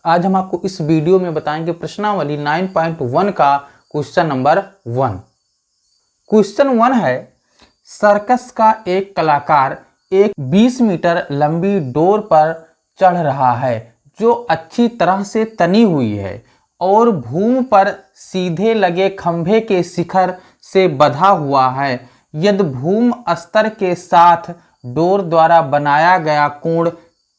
आज हम आपको इस वीडियो में बताएंगे प्रश्नावली 9.1 का क्वेश्चन नंबर 1। क्वेश्चन 1 है, सर्कस का एक कलाकार एक 20 मीटर लंबी डोर पर चढ़ रहा है जो अच्छी तरह से तनी हुई है और भूमि पर सीधे लगे खंभे के शिखर से बंधा हुआ है। यदि भूमि स्तर के साथ डोर द्वारा बनाया गया कोण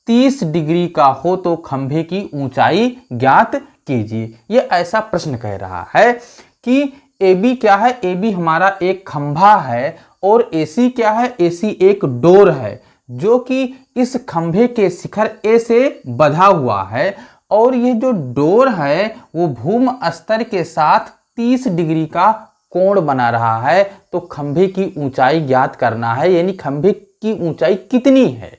30 डिग्री का हो तो खंभे की ऊंचाई ज्ञात कीजिए। यह ऐसा प्रश्न कह रहा है कि AB क्या है, AB हमारा एक खंभा है और AC क्या है, AC एक डोर है जो कि इस खंभे के शिखर A से बंधा हुआ है और यह जो डोर है वो भूमि स्तर के साथ 30 डिग्री का कोण बना रहा है। तो खंभे की ऊंचाई ज्ञात करना है, यानी खंभे की ऊंचाई कितनी है।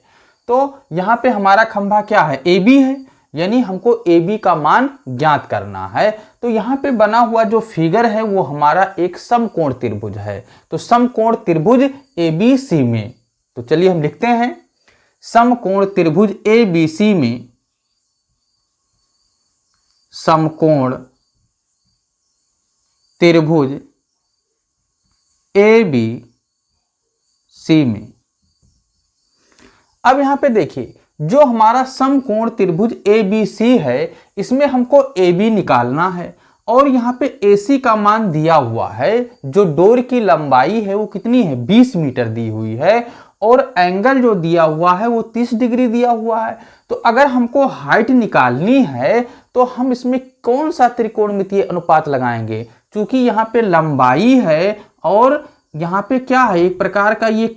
तो यहां पे हमारा खंभा क्या है, AB है, यानी हमको AB का मान ज्ञात करना है। तो यहां पे बना हुआ जो फिगर है वो हमारा एक समकोण त्रिभुज है। तो समकोण त्रिभुज ABC में, तो चलिए हम लिखते हैं समकोण त्रिभुज ABC में, समकोण त्रिभुज ABC में। अब यहां पे देखिए जो हमारा समकोण त्रिभुज ABC है इसमें हमको AB निकालना है और यहाँ पे AC का मान दिया हुआ है। जो डोर की लंबाई है वो कितनी है, 20 मीटर दी हुई है और एंगल जो दिया हुआ है वो 30 डिग्री दिया हुआ है। तो अगर हमको हाइट निकालनी है तो हम इसमें कौन सा त्रिकोणमितीय अनुपात लगाएंगे। चूंकि यहाँ पे लंबाई है और यहाँ पे क्या है, एक प्रकार का ये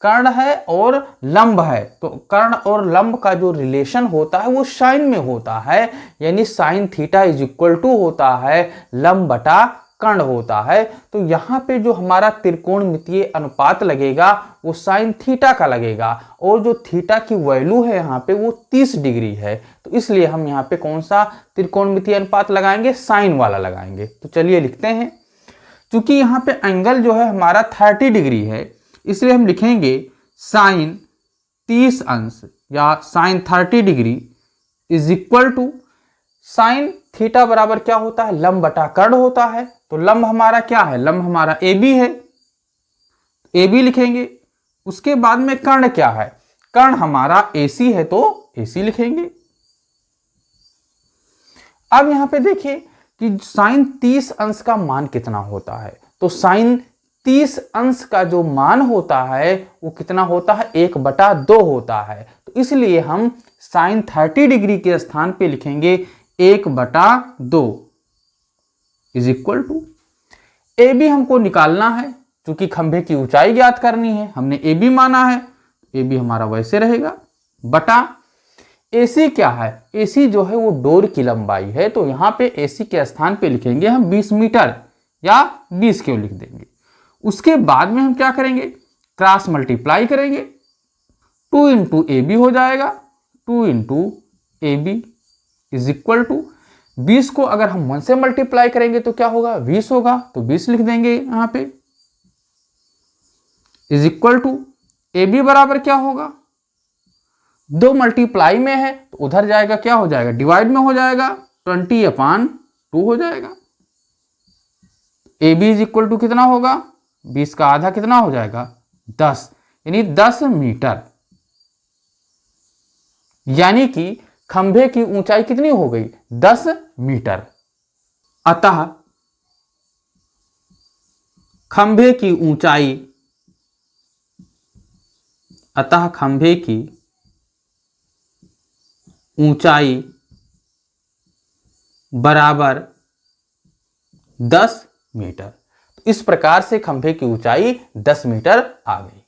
कर्ण है और लंब है। तो कर्ण और लंब का जो रिलेशन होता है वो साइन में होता है, यानी sine theta is equal to होता है लंब बटा कर्ण होता है। तो यहाँ पे जो हमारा त्रिकोणमितीय अनुपात लगेगा वो साइन थीटा का लगेगा और जो थीटा की वैल्यू है यहाँ पे वो 30 डिग्री है। तो इसलिए हम यहाँ पे कौन सा त्रिकोणमितीय अनुपात लगाएंगे, साइन वाला लगाएंगे। तो चलिए लिखते हैं, क्योंकि यहाँ पे एंगल जो है हमारा 30 डिग्री है इसलिए हम लिखेंगे साइन 30 अंश या sine 30 degree is equal to sine theta बराबर क्या होता है, लंब बटा कर्ण होता है। तो लंब हमारा क्या है, लंब हमारा AB है, AB लिखेंगे। उसके बाद में कर्ण क्या है, कर्ण हमारा AC है तो AC लिखेंगे। अब यहां पे देखिए कि साइन 30 अंश का मान कितना होता है। तो साइन 30 अंश का जो मान होता है वो कितना होता है, 1/2 होता है। तो इसलिए हम साइन 30 डिग्री के स्थान पे लिखेंगे 1/2 इज इक्वल टू AB हमको निकालना है, क्योंकि खंभे की ऊंचाई ज्ञात करनी है, हमने AB माना है, AB हमारा वैसे रहेगा बटा AC क्या है, AC जो है वो डोर की लंबाई है। तो यहां पे AC के स्थान पे लिखेंगे हम 20 मीटर या 20 क्यों लिख देंगे। उसके बाद में हम क्या करेंगे, क्रॉस मल्टीप्लाई करेंगे, 2 इंटू AB हो जाएगा, 2 into AB is equal to 20 को अगर हम 1 से मल्टीप्लाई करेंगे तो क्या होगा, 20 होगा। तो 20 लिख देंगे यहां पे इज इक्वल टू AB बराबर क्या होगा, 2 मल्टीप्लाई में है तो उधर जाएगा, क्या हो जाएगा, डिवाइड में हो जाएगा, 20/2 हो जाएगा। AB इज इक्वल टू कितना होगा, 20 का आधा कितना हो जाएगा, 10, यानी 10 मीटर। यानी कि खंभे की ऊंचाई कितनी हो गई, 10 मीटर। अतः खंभे की ऊंचाई, अतः खंभे की ऊंचाई बराबर 10 मीटर। इस प्रकार से खंभे की ऊंचाई 10 मीटर आ गई।